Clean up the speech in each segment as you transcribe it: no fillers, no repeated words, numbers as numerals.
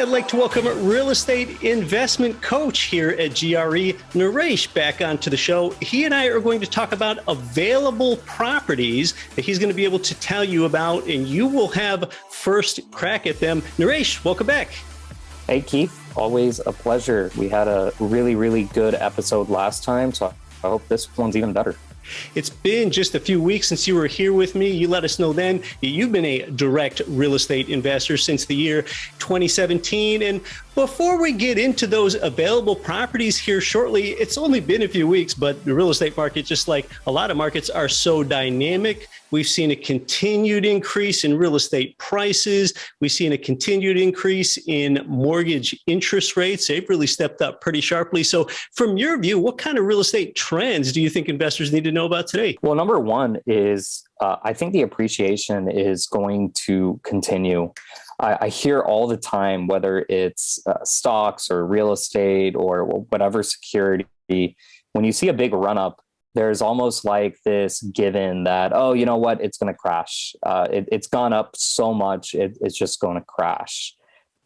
I'd like to welcome real estate investment coach here at GRE, Naresh, back onto the show. He and I are going to talk about available properties that he's going to be able to tell you about, and you will have first crack at them. Naresh, welcome back. Hey, Keith. Always a pleasure. We had a really good episode last time, so I hope this one's even better. It's been just a few weeks since you were here with me. You let us know then you've been a direct real estate investor since the year 2017. And before we get into those available properties here shortly, it's only been a few weeks, but the real estate market, just like a lot of markets, are so dynamic. We've seen a continued increase in real estate prices. We've seen a continued increase in mortgage interest rates. They've really stepped up pretty sharply. So from your view, what kind of real estate trends do you think investors need to know about today? Well, number one is I think the appreciation is going to continue. I hear all the time, whether it's stocks or real estate or whatever security, when you see a big run up, there's almost like this given that, oh, you know what, it's going to crash. It's gone up so much, it's just going to crash.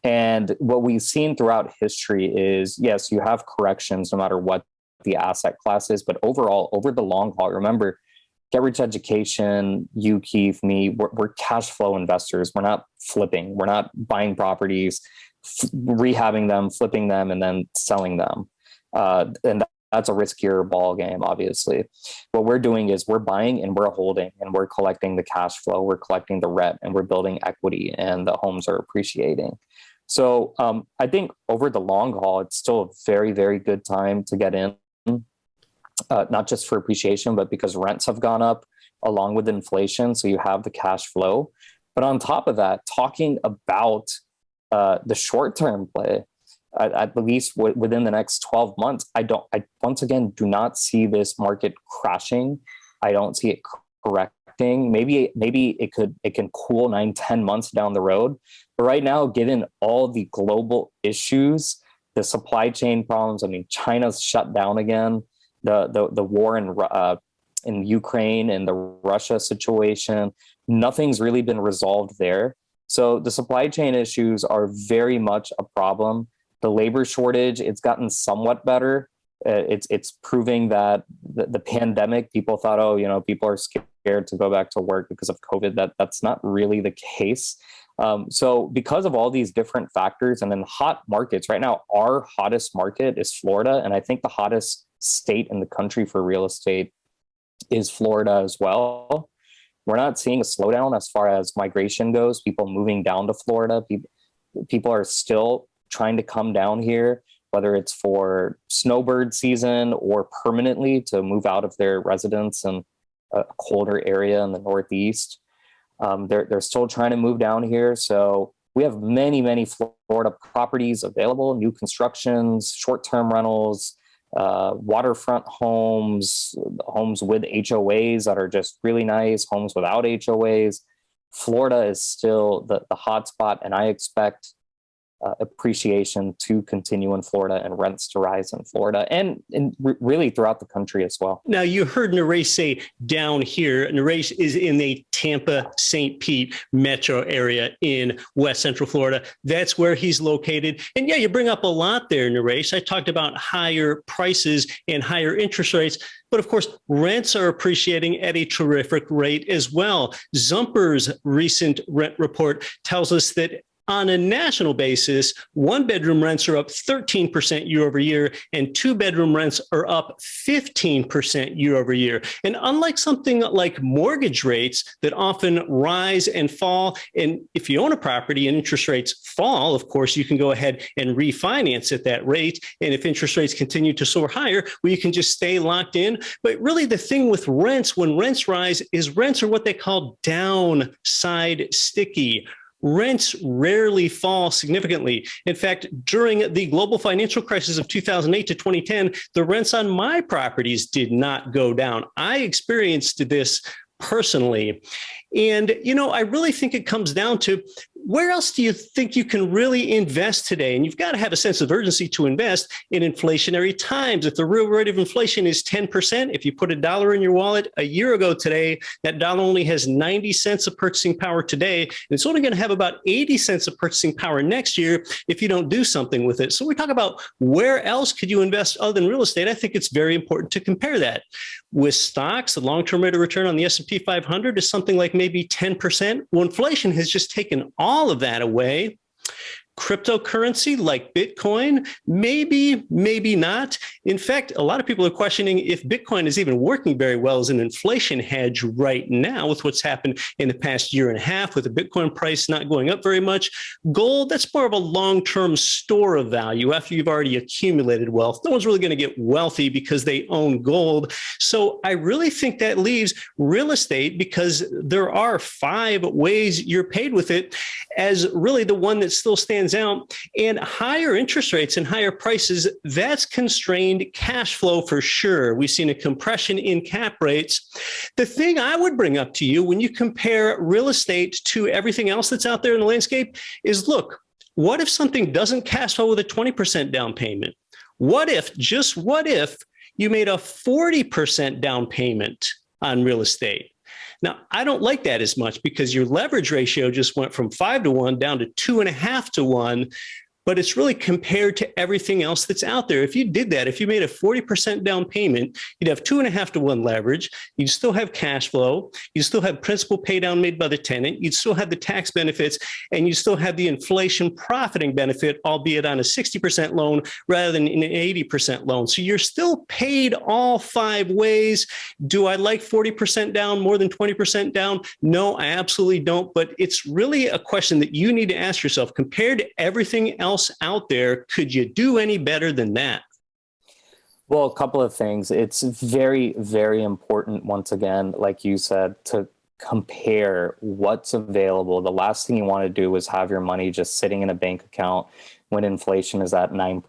And what we've seen throughout history is, yes, you have corrections no matter what the asset class is, but overall, over the long haul, remember, Get Rich Education, you, Keith, me, we're cash flow investors. We're not flipping. We're not buying properties, rehabbing them, flipping them, and then selling them. And that's a riskier ball game, obviously. What we're doing is we're buying and we're holding and we're collecting the cash flow, we're collecting the rent, and we're building equity, and the homes are appreciating. So I think over the long haul, it's still a very good time to get in. Not just for appreciation, but because rents have gone up along with inflation. So you have the cash flow. But on top of that, talking about the short-term play, at least within the next 12 months, I once again do not see this market crashing. I don't see it correcting. Maybe it can cool 9-10 months down the road. But right now, given all the global issues, the supply chain problems, I mean, China's shut down again. The war in Ukraine and the Russia situation, nothing's really been resolved there. So the supply chain issues are very much a problem. The labor shortage, it's gotten somewhat better. It's proving that the pandemic, people thought, oh, you know, people are scared to go back to work because of COVID. That's not really the case. So because of all these different factors, and then hot markets right now, our hottest market is Florida, and I think the hottest state in the country for real estate is Florida as well. We're not seeing a slowdown as far as migration goes, people moving down to Florida. People are still trying to come down here, whether it's for snowbird season or permanently to move out of their residence in a colder area in the Northeast. They're still trying to move down here. So we have many Florida properties available, new constructions, short-term rentals, waterfront homes with HOAs that are just really nice, homes without HOAs. Florida is still the hot spot, and I expect appreciation to continue in Florida and rents to rise in Florida and really throughout the country as well. Now, you heard Naresh say down here. Naresh is in the Tampa, St. Pete metro area in West Central Florida. That's where he's located. And yeah, you bring up a lot there, Naresh. I talked about higher prices and higher interest rates. But of course, rents are appreciating at a terrific rate as well. Zumper's recent rent report tells us that on a national basis, one-bedroom rents are up 13% year over year, and two-bedroom rents are up 15% year over year. And unlike something like mortgage rates that often rise and fall, and if you own a property and interest rates fall, of course, you can go ahead and refinance at that rate. And if interest rates continue to soar higher, well, you can just stay locked in. But really, the thing with rents, when rents rise, is rents are what they call downside sticky. Rents rarely fall significantly. In fact, during the global financial crisis of 2008 to 2010, the rents on my properties did not go down. I experienced this personally. And, you know, I really think it comes down to where else do you think you can really invest today? And you've got to have a sense of urgency to invest in inflationary times. If the real rate of inflation is 10%, if you put $1 in your wallet a year ago today, that dollar only has 90 cents of purchasing power today. And it's only going to have about 80 cents of purchasing power next year if you don't do something with it. So we talk about where else could you invest other than real estate. I think it's very important to compare that. With stocks, the long-term rate of return on the S&P 500 is something like maybe 10%. Well, inflation has just taken all of that away. Cryptocurrency like Bitcoin, maybe, maybe not. In fact, a lot of people are questioning if Bitcoin is even working very well as an inflation hedge right now with what's happened in the past year and a half with the Bitcoin price not going up very much. Gold, that's more of a long-term store of value after you've already accumulated wealth. No one's really going to get wealthy because they own gold. So I really think that leaves real estate, because there are 5 ways you're paid with it, as really the one that still stands out. And higher interest rates and higher prices, that's constrained cash flow for sure. We've seen a compression in cap rates. The thing I would bring up to you when you compare real estate to everything else that's out there in the landscape is, look, what if something doesn't cash flow with a 20% down payment? What if, just what if, you made a 40% down payment on real estate? Now, I don't like that as much because your leverage ratio just went from 5 to 1 down to 2.5 to 1. But it's really compared to everything else that's out there. If you did that, if you made a 40% down payment, you'd have 2.5 to 1 leverage. You'd still have cash flow. You'd still have principal pay down made by the tenant. You'd still have the tax benefits, and you still have the inflation profiting benefit, albeit on a 60% loan rather than an 80% loan. So you're still paid all 5 ways. Do I like 40% down more than 20% down? No, I absolutely don't. But it's really a question that you need to ask yourself. Compared to everything else out there, could you do any better than that? Well, a couple of things. It's very, very important, once again, like you said, to compare what's available. The last thing you want to do is have your money just sitting in a bank account when inflation is at 9%,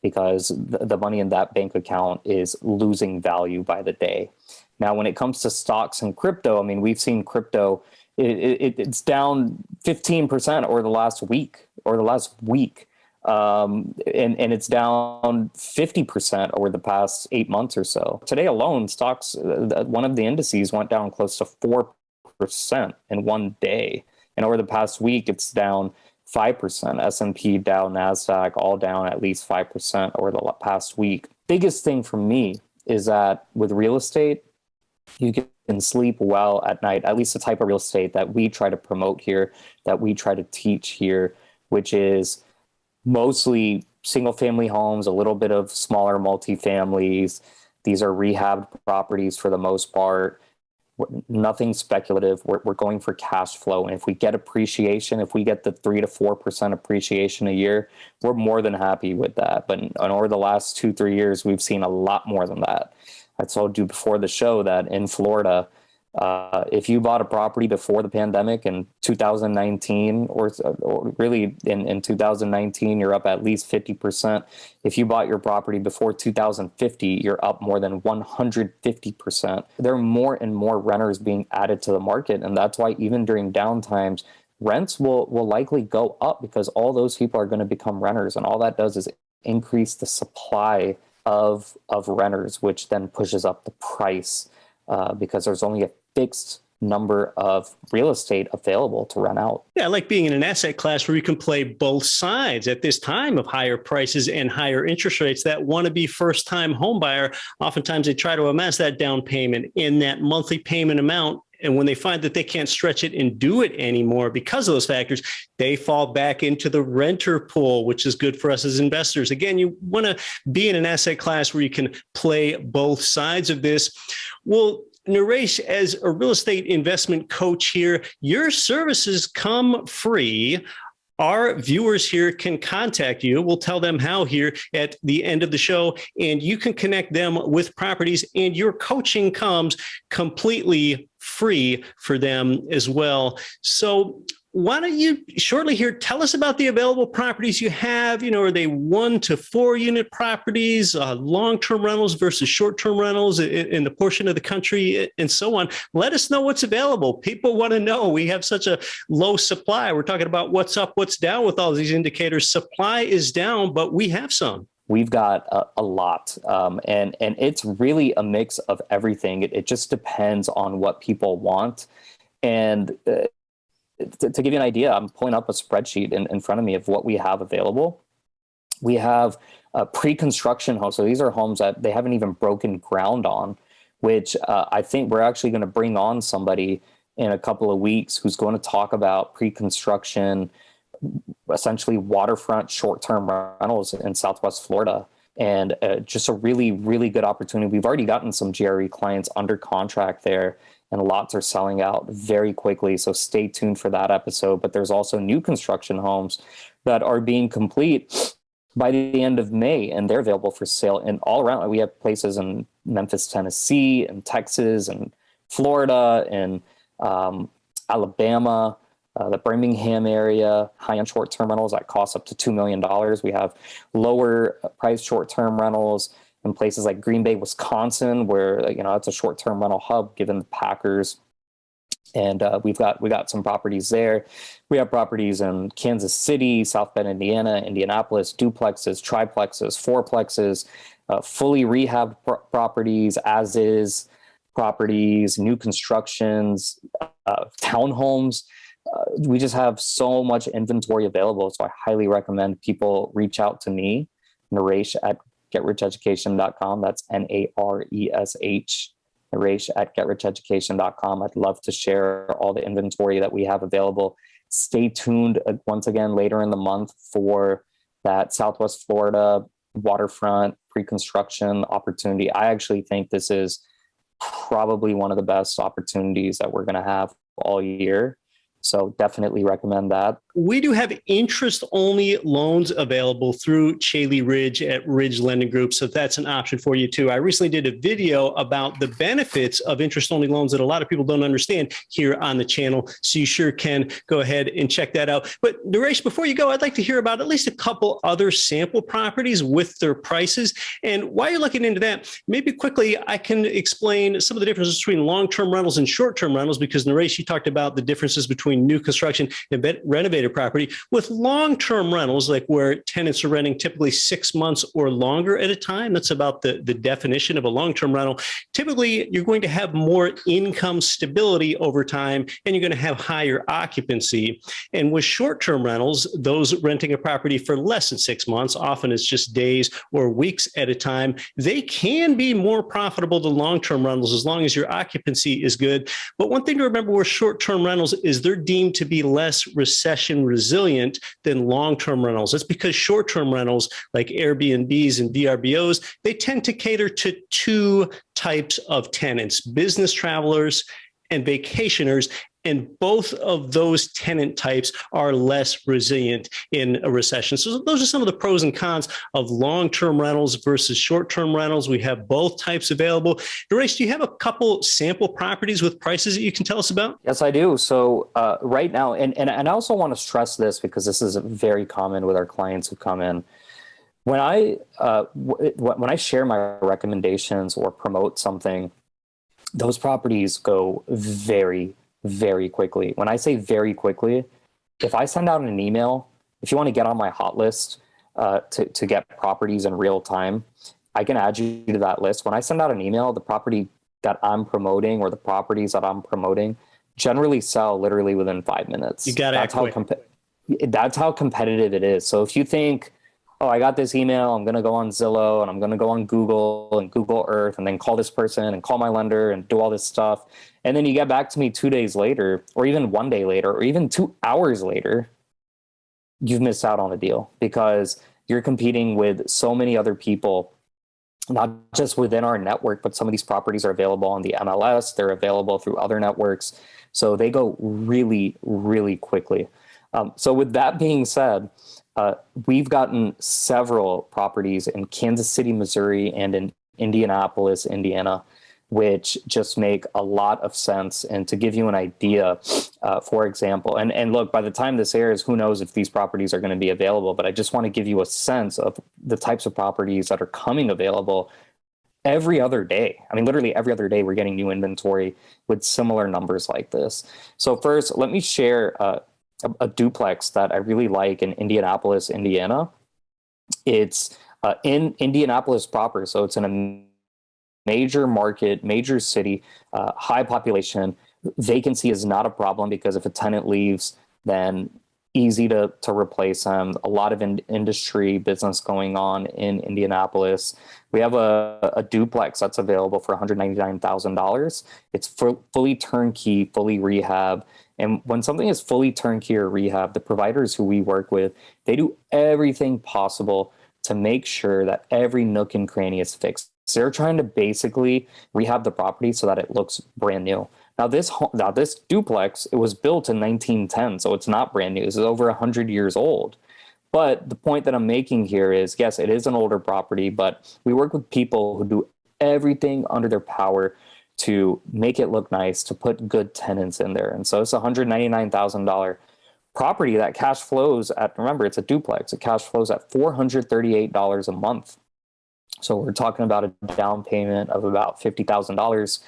because the money in that bank account is losing value by the day. Now, when it comes to stocks and crypto, I mean, we've seen crypto, it's down 15% over the last week. And it's down 50% over the past 8 months or so. Today alone, stocks, one of the indices went down close to 4% in one day. And over the past week, it's down 5%. S&P, Dow, NASDAQ, all down at least 5% over the past week. Biggest thing for me is that with real estate, you can sleep well at night, at least the type of real estate that we try to promote here, that we try to teach here, which is mostly single family homes, a little bit of smaller multifamilies. These are rehabbed properties for the most part. Nothing speculative. We're going for cash flow. And if we get appreciation, if we get the 3 to 4% appreciation a year, we're more than happy with that. But over the last 2-3 years, we've seen a lot more than that. I told you before the show that in Florida, if you bought a property before the pandemic in 2019, or really in 2019, you're up at least 50%. If you bought your property before 2050, you're up more than 150%. There are more and more renters being added to the market. And that's why even during downtimes, rents will likely go up, because all those people are going to become renters. And all that does is increase the supply of renters, which then pushes up the price because there's only a fixed number of real estate available to rent out. Yeah, I like being in an asset class where you can play both sides at this time of higher prices and higher interest rates. That wannabe first-time home buyer, oftentimes they try to amass that down payment in that monthly payment amount. And when they find that they can't stretch it and do it anymore because of those factors, they fall back into the renter pool, which is good for us as investors. Again, you want to be in an asset class where you can play both sides of this. Well, Naresh, as a real estate investment coach here, your services come free. Our viewers here can contact you. We'll tell them how here at the end of the show, and you can connect them with properties, and your coaching comes completely free for them as well. So why don't you shortly here tell us about the available properties you have? Are they 1 to 4 unit properties, long-term rentals versus short-term rentals in the portion of the country, and so on? Let us know what's available. People want to know. We have such a low supply. We're talking about what's up, what's down with all these indicators. Supply is down, but we have some. We've got a lot, and it's really a mix of everything. It just depends on what people want. And to give you an idea, I'm pulling up a spreadsheet in front of me of what we have available. We have pre-construction homes. So these are homes that they haven't even broken ground on, which I think we're actually going to bring on somebody in a couple of weeks who's going to talk about pre-construction, essentially waterfront short-term rentals in Southwest Florida. And just a really, really good opportunity. We've already gotten some GRE clients under contract there, and lots are selling out very quickly. So stay tuned for that episode. But there's also new construction homes that are being complete by the end of May, and they're available for sale. And all around, we have places in Memphis, Tennessee, and Texas, and Florida, and Alabama, the Birmingham area, high-end short-term rentals that cost up to $2 million. We have lower price short-term rentals in places like Green Bay, Wisconsin, where it's a short-term rental hub given the Packers. And we got some properties there. We have properties in Kansas City, South Bend, Indiana, Indianapolis, duplexes, triplexes, fourplexes, fully rehabbed properties, as is properties, new constructions, townhomes. We just have so much inventory available. So I highly recommend people reach out to me, Naresh at getricheducation.com. That's Naresh, Naresh at getricheducation.com. I'd love to share all the inventory that we have available. Stay tuned once again later in the month for that Southwest Florida waterfront pre-construction opportunity. I actually think this is probably one of the best opportunities that we're going to have all year. So definitely recommend that. We do have interest-only loans available through Chaley Ridge at Ridge Lending Group. So that's an option for you too. I recently did a video about the benefits of interest-only loans that a lot of people don't understand here on the channel. So you sure can go ahead and check that out. But Naresh, before you go, I'd like to hear about at least a couple other sample properties with their prices. And while you're looking into that, maybe quickly, I can explain some of the differences between long-term rentals and short-term rentals, because Naresh, you talked about the differences between new construction and renovated property. With long-term rentals, like where tenants are renting typically 6 months or longer at a time, that's about the definition of a long-term rental. Typically, you're going to have more income stability over time, and you're going to have higher occupancy. And with short-term rentals, those renting a property for less than 6 months, often it's just days or weeks at a time, they can be more profitable than long-term rentals as long as your occupancy is good. But one thing to remember with short-term rentals is they're deemed to be less recession resilient than long-term rentals. That's because short-term rentals like Airbnbs and VRBOs, they tend to cater to two types of tenants: business travelers and vacationers. And both of those tenant types are less resilient in a recession. So those are some of the pros and cons of long-term rentals versus short-term rentals. We have both types available. Naresh, do you have a couple sample properties with prices that you can tell us about? Yes, I do. So right now, and I also want to stress this because this is very common with our clients who come in. When I share my recommendations or promote something, those properties go very, very quickly. When I say very quickly, if I send out an email, if you want to get on my hot list to get properties in real time, I can add you to that list. When I send out an email, the property that I'm promoting or the properties that I'm promoting generally sell literally within 5 minutes. You got to act quick. That's how competitive it is. So if you think, oh, I got this email, I'm going to go on Zillow and I'm going to go on Google and Google Earth and then call this person and call my lender and do all this stuff. And then you get back to me 2 days later, or even 1 day later, or even 2 hours later, you've missed out on a deal because you're competing with so many other people, not just within our network, but some of these properties are available on the MLS. They're available through other networks. So they go really, really quickly. So with that being said, we've gotten several properties in Kansas City, Missouri, and in Indianapolis, Indiana, which just make a lot of sense. And to give you an idea, for example, and look, by the time this airs, who knows if these properties are going to be available, but I just want to give you a sense of the types of properties that are coming available every other day. I mean, literally every other day, we're getting new inventory with similar numbers like this. So first, let me share a duplex that I really like in Indianapolis, Indiana. It's in Indianapolis proper. So it's in a major market, major city, high population. Vacancy is not a problem because if a tenant leaves, then easy to replace them. A lot of industry business going on in Indianapolis. We have a duplex that's available for $199,000. It's fully turnkey, fully rehab. And when something is fully turnkey or rehab, the providers who we work with, they do everything possible to make sure that every nook and cranny is fixed. So they're trying to basically rehab the property so that it looks brand new. Now this duplex, it was built in 1910, so it's not brand new. It's over 100 years old. But the point that I'm making here is, yes, it is an older property, but we work with people who do everything under their power to make it look nice, to put good tenants in there. And so it's a $199,000 property that cash flows at, remember, it's a duplex. It cash flows at $438 a month. So we're talking about a down payment of about $50,000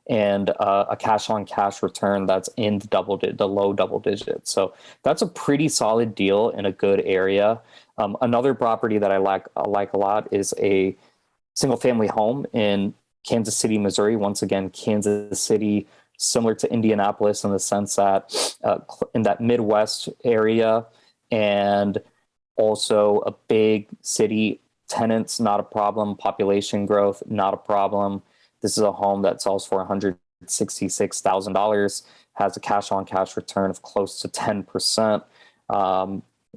and a cash on cash return that's in the low double digits. So that's a pretty solid deal in a good area. Another property that I like a lot is a single family home in Kansas City, Missouri. Once again, Kansas City, similar to Indianapolis in the sense that in that Midwest area, and also a big city. Tenants, not a problem. Population growth, not a problem. This is a home that sells for $166,000, has a cash on cash return of close to 10%.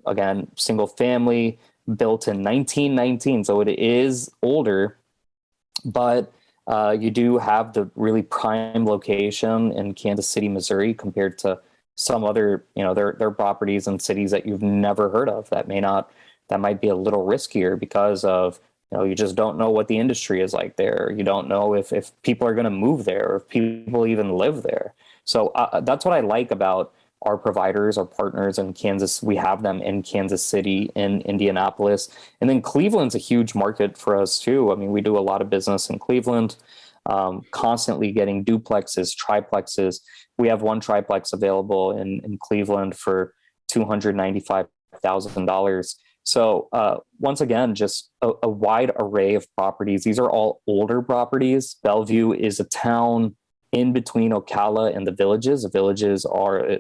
Again, single family, built in 1919. So it is older, but you do have the really prime location in Kansas City, Missouri, compared to some other, their properties in cities that you've never heard of that might be a little riskier because of, you just don't know what the industry is like there. You don't know if people are going to move there or if people even live there. So that's what I like about our providers, our partners in Kansas. We have them in Kansas City, in Indianapolis, and then Cleveland's a huge market for us too. I mean, we do a lot of business in Cleveland, constantly getting duplexes, triplexes. We have one triplex available in Cleveland for $295,000. So once again, just a wide array of properties. These are all older properties. Bellevue is a town in between Ocala and the Villages. The Villages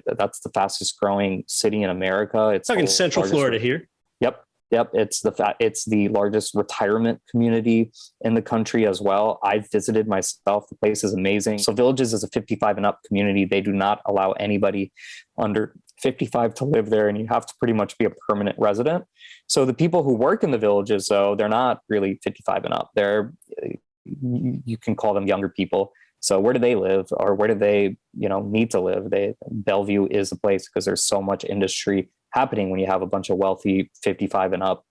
that's the fastest growing city in America. It's talking Central Florida here. Yep. It's the largest retirement community in the country as well. I've visited myself. The place is amazing. So Villages is a 55 and up community. They do not allow anybody under 55 to live there, and you have to pretty much be a permanent resident. So the people who work in the Villages, though, they're not really 55 and up. You can call them younger people. So where do they live, or where do they, need to live? Bellevue is the place because there's so much industry happening when you have a bunch of wealthy 55 and up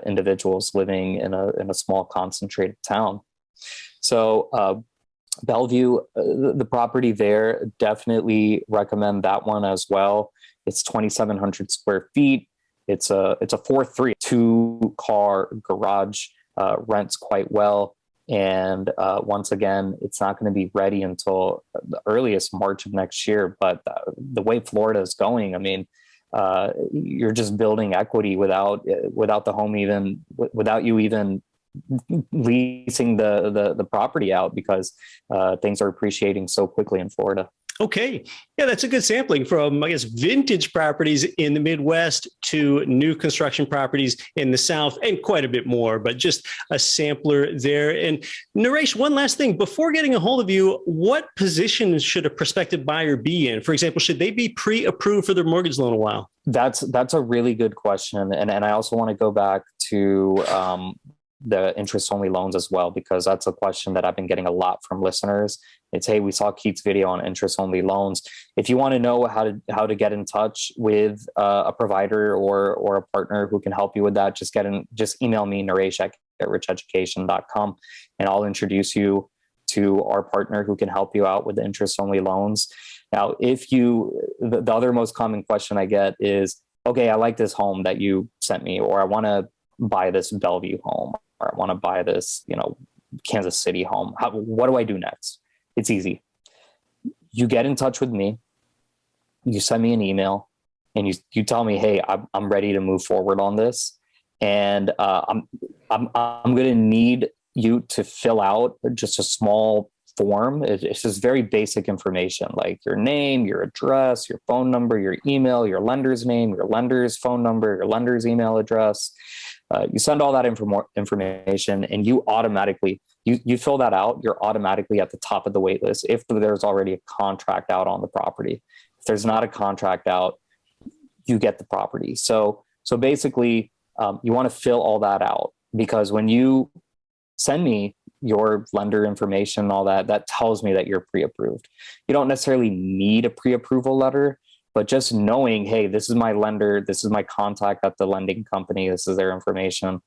individuals living in a small concentrated town. So Bellevue, the property there, definitely recommend that one as well. It's 2,700 square feet. It's a 4.3 2-car garage, rents quite well. And once again, it's not going to be ready until the earliest March of next year. But the way Florida is going, I mean, you're just building equity without the home without you even leasing the property out, because things are appreciating so quickly in Florida. Okay. Yeah, that's a good sampling from, I guess, vintage properties in the Midwest to new construction properties in the South, and quite a bit more, but just a sampler there. And Naresh, one last thing, before getting a hold of you, what position should a prospective buyer be in? For example, should they be pre-approved for their mortgage loan a while? That's a really good question. And I also want to go back to the interest-only loans as well, because that's a question that I've been getting a lot from listeners. It's, hey, we saw Keith's video on interest-only loans. If you want to know how to get in touch with a provider or a partner who can help you with that, just email me, Naresh at getricheducation.com, and I'll introduce you to our partner who can help you out with the interest-only loans. Now, the other most common question I get is, okay, I like this home that you sent me, or I want to buy this Bellevue home, or I want to buy this, Kansas City home. What do I do next? It's easy. You get in touch with me, you send me an email, and you tell me, hey, I'm ready to move forward on this. And I'm going to need you to fill out just a small form. It's just very basic information, like your name, your address, your phone number, your email, your lender's name, your lender's phone number, your lender's email address. You send all that information, and you automatically, you fill that out, you're automatically at the top of the wait list if there's already a contract out on the property. If there's not a contract out, you get the property. So basically, you want to fill all that out, because when you send me your lender information, all that tells me that you're pre-approved. You don't necessarily need a pre-approval letter, but just knowing, hey, this is my lender, this is my contact at the lending company, this is their information,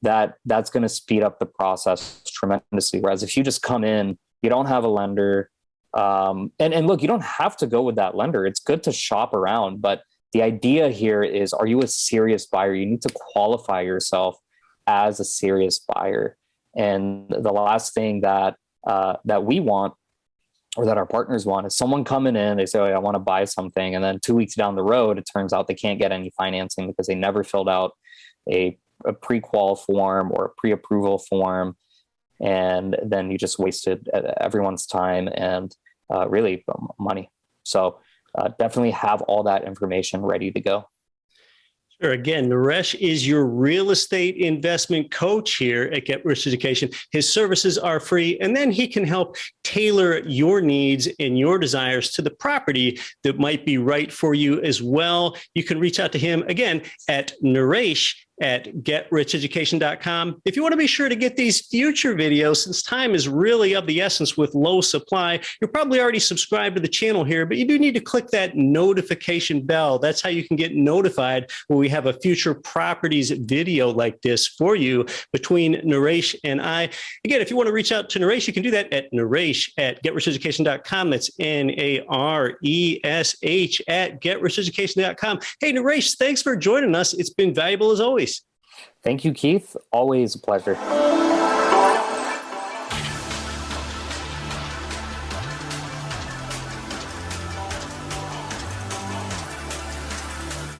that's going to speed up the process tremendously. Whereas if you just come in, you don't have a lender, and look, you don't have to go with that lender. It's good to shop around, but the idea here is, are you a serious buyer? You need to qualify yourself as a serious buyer. And the last thing that we want, or that our partners want, is someone coming in, they say, oh, I want to buy something. And then 2 weeks down the road, it turns out they can't get any financing because they never filled out a pre-qual form or a pre-approval form. And then you just wasted everyone's time and really money. So definitely have all that information ready to go. Sure. Again, Naresh is your real estate investment coach here at Get Rich Education. His services are free, and then he can help tailor your needs and your desires to the property that might be right for you as well. You can reach out to him again at Naresh at getricheducation.com. If you want to be sure to get these future videos, since time is really of the essence with low supply, you're probably already subscribed to the channel here, but you do need to click that notification bell. That's how you can get notified when we have a future properties video like this for you between Naresh and I. Again, if you want to reach out to Naresh, you can do that at Naresh at getricheducation.com. That's Naresh at getricheducation.com. Hey, Naresh, thanks for joining us. It's been valuable as always. Thank you, Keith. Always a pleasure.